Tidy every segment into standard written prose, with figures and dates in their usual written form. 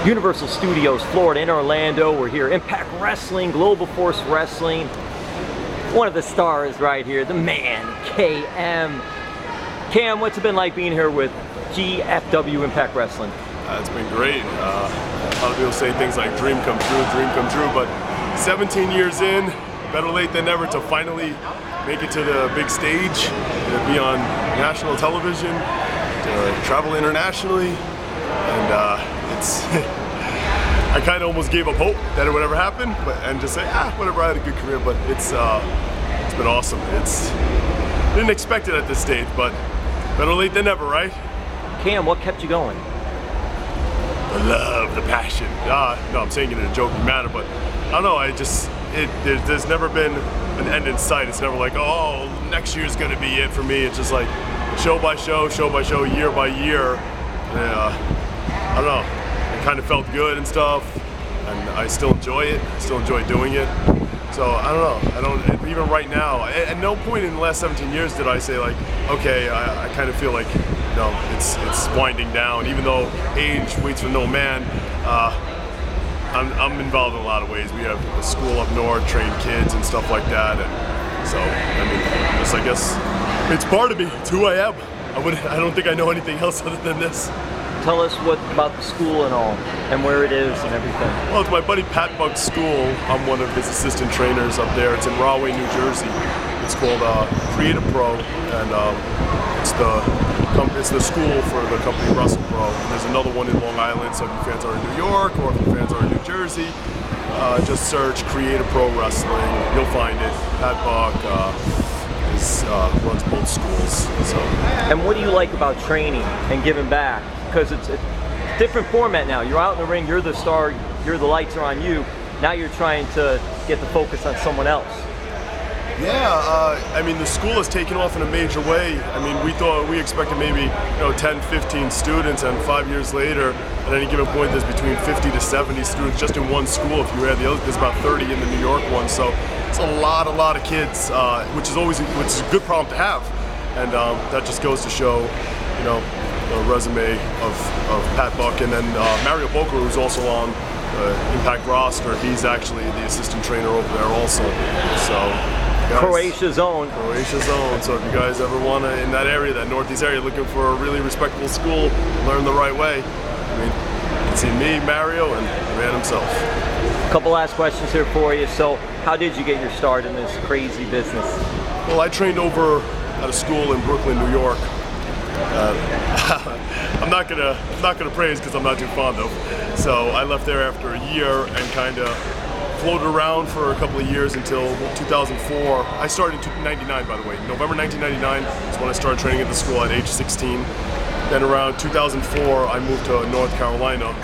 Universal Studios, Florida, in Orlando. We're here, Impact Wrestling, Global Force Wrestling. One of the stars right here, the man, KM. Cam, what's it been like being here with GFW Impact Wrestling? It's been great. A lot of people say things like dream come true, but 17 years in, better late than never to finally make it to the big stage, to be on national television, to travel internationally, and it's I kind of almost gave up hope that it would ever happen, and just say, whatever, I had a good career, but it's been awesome. Didn't expect it at this stage, but better late than never, right? Cam, what kept you going? The love, the passion. No, I'm saying it in a joking manner, but I don't know, there's never been an end in sight. It's never like, oh, next year's gonna be it for me. It's just like show by show, year by year. I don't know, it kind of felt good and stuff, and I still enjoy it. I still enjoy doing it. So I don't know, even right now, at no point in the last 17 years did I say like, okay, I kind of feel like, it's winding down. Even though age waits for no man, I'm involved in a lot of ways. We have a school up north, train kids and stuff like that, and so I guess it's part of me. It's who I am. I don't think I know anything else other than this. Tell us what about the school and all, and where it is and everything. Well, it's my buddy Pat Buck's school. I'm one of his assistant trainers up there. It's in Rahway, New Jersey. It's called Creative Pro, and it's the school for the company Russell Pro. And there's another one in Long Island, so if you fans are in New York or if you fans are in New Jersey, just search Creative Pro Wrestling. You'll find it. Pat Buck runs both schools. So. And what do you like about training and giving back? Because it's a different format now. You're out in the ring, you're the star, the lights are on you. Now you're trying to get the focus on someone else. Yeah, I mean, the school has taken off in a major way. I mean, we expected maybe 10, 15 students, and 5 years later, at any given point, there's between 50 to 70 students just in one school. If you add the other, there's about 30 in the New York one. So it's a lot of kids, which is a good problem to have, and that just goes to show, the resume of Pat Buck, and then Mario Boca, who's also on the Impact roster. He's actually the assistant trainer over there also. So. Guys, Croatia's own. So if you guys ever want to, in that area, that northeast area, looking for a really respectable school, learn the right way, I mean, you can see me, Mario, and the man himself. A couple last questions here for you. So how did you get your start in this crazy business? Well, I trained over at a school in Brooklyn, New York. I'm not gonna praise because I'm not too fond of. So I left there after a year and kind of floated around for a couple of years until 2004. I started in 1999, by the way. November 1999 is when I started training at the school at age 16. Then around 2004, I moved to North Carolina,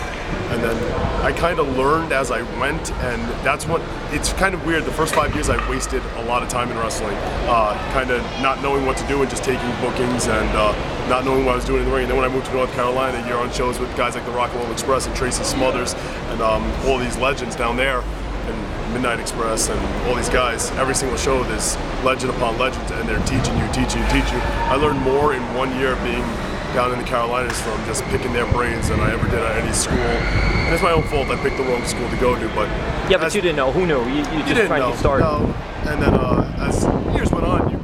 and then I kind of learned as I went, and it's kind of weird. The first 5 years I wasted a lot of time in wrestling, kind of not knowing what to do and just taking bookings and not knowing what I was doing in the ring. And then when I moved to North Carolina, you're on shows with guys like the Rock and Roll Express and Tracy Smothers and all these legends down there, and Midnight Express and all these guys. Every single show there's legend upon legend, and they're teaching you. I learned more in 1 year being down in the Carolinas from just picking their brains than I ever did at any school. And it's my own fault, I picked the wrong school to go to, but... Yeah, but you didn't know. Who knew? You just tried to get started. No. And then as years went on, you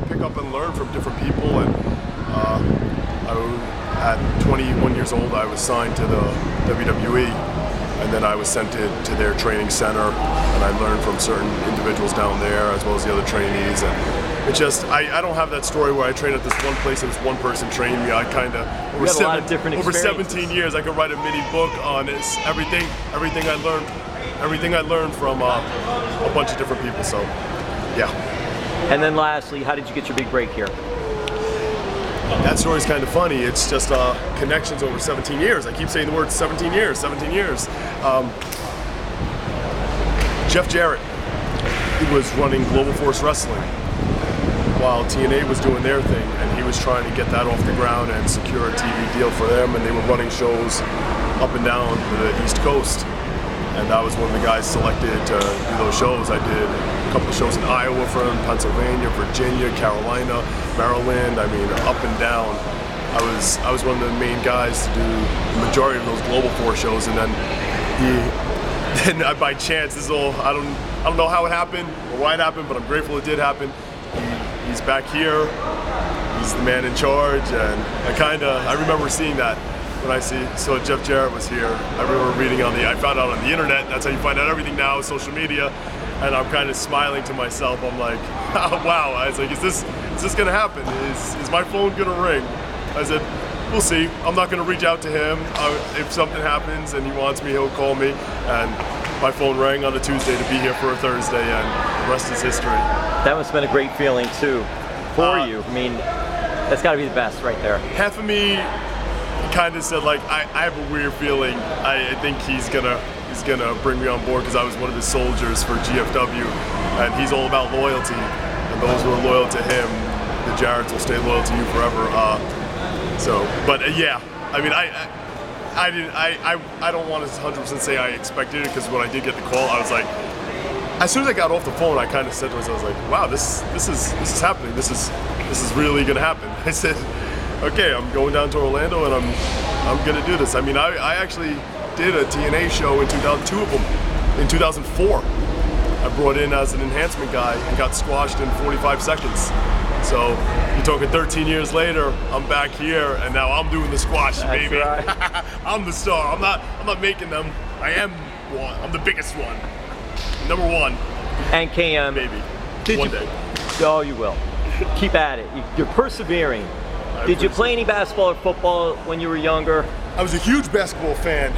pick up and learn from different people, and at 21 years old, I was signed to the WWE, and then I was sent to their training center, and I learned from certain individuals down there, as well as the other trainees. And it's just, I don't have that story where I trained at this one place and this one person trained me. I kind of, over 17 years, I could write a mini book on this, everything I learned from a bunch of different people, so yeah. And then lastly, how did you get your big break here? That story's kind of funny. It's just connections over 17 years. I keep saying the word 17 years. Jeff Jarrett, he was running Global Force Wrestling while TNA was doing their thing, and he was trying to get that off the ground and secure a TV deal for them, and they were running shows up and down the East Coast. And I was one of the guys selected to do those shows. I did a couple of shows in Iowa for him, Pennsylvania, Virginia, Carolina, Maryland, I mean, up and down. I was one of the main guys to do the majority of those Global Force shows, and then by chance, this is all, I don't know how it happened or why it happened, but I'm grateful it did happen. He's back here. He's the man in charge, and I remember seeing that when I saw Jeff Jarrett was here. I remember reading I found out on the internet. That's how you find out everything now, social media. And I'm kind of smiling to myself. I'm like, oh, wow. I was like, is this gonna happen? Is my phone gonna ring? I said, we'll see. I'm not gonna reach out to him. If something happens and he wants me, he'll call me. And my phone rang on a Tuesday to be here for a Thursday, and the rest is history. That must have been a great feeling too, for you. I mean, that's got to be the best right there. Half of me kind of said, like, I have a weird feeling. I think he's gonna bring me on board because I was one of his soldiers for GFW, and he's all about loyalty. And those who are loyal to him, the Jarretts will stay loyal to you forever. Yeah, I mean, I don't want to 100% say I expected it, because when I did get the call, I was like, as soon as I got off the phone, I kind of said to myself, I was like, wow, this is happening. This is really gonna happen. I said, okay, I'm going down to Orlando and I'm gonna do this. I mean, I actually did a TNA show in 2002 of them. In 2004, I brought in as an enhancement guy and got squashed in 45 seconds. So you're talking 13 years later, I'm back here, and now I'm doing the squash, baby. Right. I'm the star. I'm not making them. I am one. I'm the biggest one. Number one. And KM, baby. One day. Oh, you will. Keep at it. You're persevering. Did you play any basketball or football when you were younger? I was a huge basketball fan.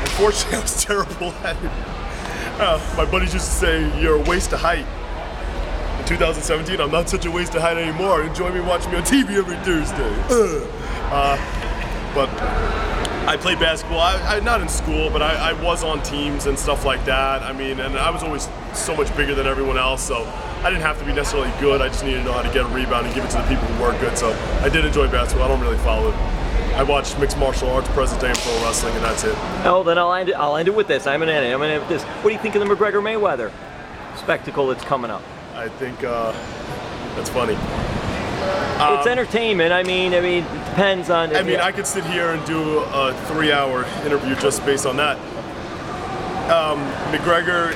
Unfortunately, I was terrible at it. My buddies used to say, you're a waste of height. In 2017, I'm not such a waste of height anymore. Enjoy me watching me on TV every Thursday. But I played basketball. I not in school, but I was on teams and stuff like that. I mean, and I was always so much bigger than everyone else, so I didn't have to be necessarily good. I just needed to know how to get a rebound and give it to the people who were good. So I did enjoy basketball. I don't really follow it. I watched mixed martial arts, present day, and pro wrestling, and that's it. Oh, then I'll end it with this. I'm gonna end it with this. What do you think of the McGregor-Mayweather spectacle that's coming up? I think that's funny. It's entertainment. I mean, it depends on. I could sit here and do a 3-hour interview just based on that. McGregor,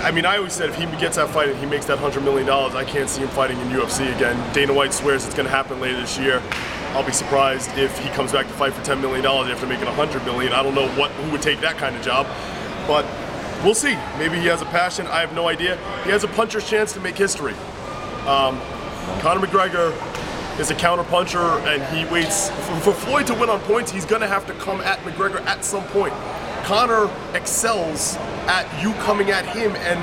I always said if he gets that fight and he makes that $100 million, I can't see him fighting in UFC again. Dana White swears it's going to happen later this year. I'll be surprised if he comes back to fight for $10 million after making $100 million. I don't know who would take that kind of job, but we'll see. Maybe he has a passion. I have no idea. He has a puncher's chance to make history. Conor McGregor is a counter puncher, and he waits for Floyd to win on points. He's going to have to come at McGregor at some point. Conor excels at you coming at him and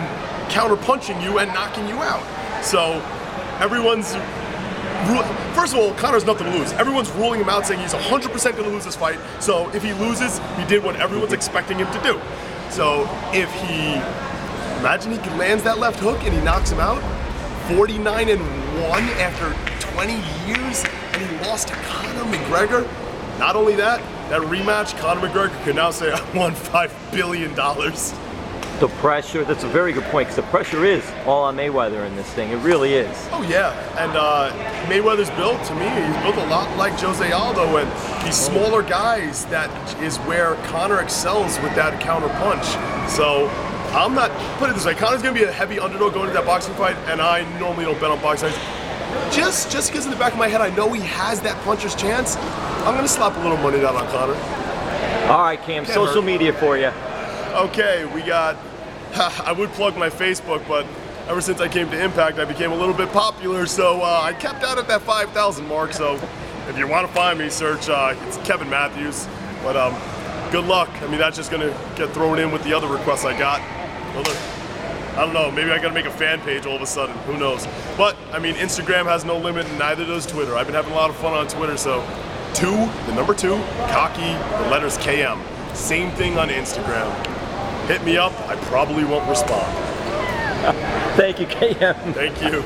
counter punching you and knocking you out. So everyone's, first of all, Conor's nothing to lose. Everyone's ruling him out, saying he's 100% going to lose this fight. So if he loses, he did what everyone's expecting him to do. So if imagine he lands that left hook and he knocks him out, 49-1 after 20 years, and he lost to Conor McGregor. Not only that rematch, Conor McGregor could now say, I won $5 billion. The pressure, that's a very good point, because the pressure is all on Mayweather in this thing. It really is. Oh yeah, and Mayweather's built, to me, he's built a lot like Jose Aldo, and these smaller guys, that is where Conor excels with that counter punch. So I'm not, put it this way, Conor's going to be a heavy underdog going into that boxing fight, and I normally don't bet on boxing fights. Just because in the back of my head I know he has that puncher's chance, I'm going to slap a little money down on Conor. All right, Cam, social media for you. Okay, we got, I would plug my Facebook, but ever since I came to Impact, I became a little bit popular, so I kept out at that 5,000 mark. So if you want to find me, search, it's Kevin Matthews. But good luck. I mean, that's just going to get thrown in with the other requests I got. I don't know, maybe I gotta make a fan page all of a sudden, who knows. But, I mean, Instagram has no limit, and neither does Twitter. I've been having a lot of fun on Twitter, so the number 2, cocky, the letters KM. Same thing on Instagram. Hit me up, I probably won't respond. Thank you, KM. Thank you.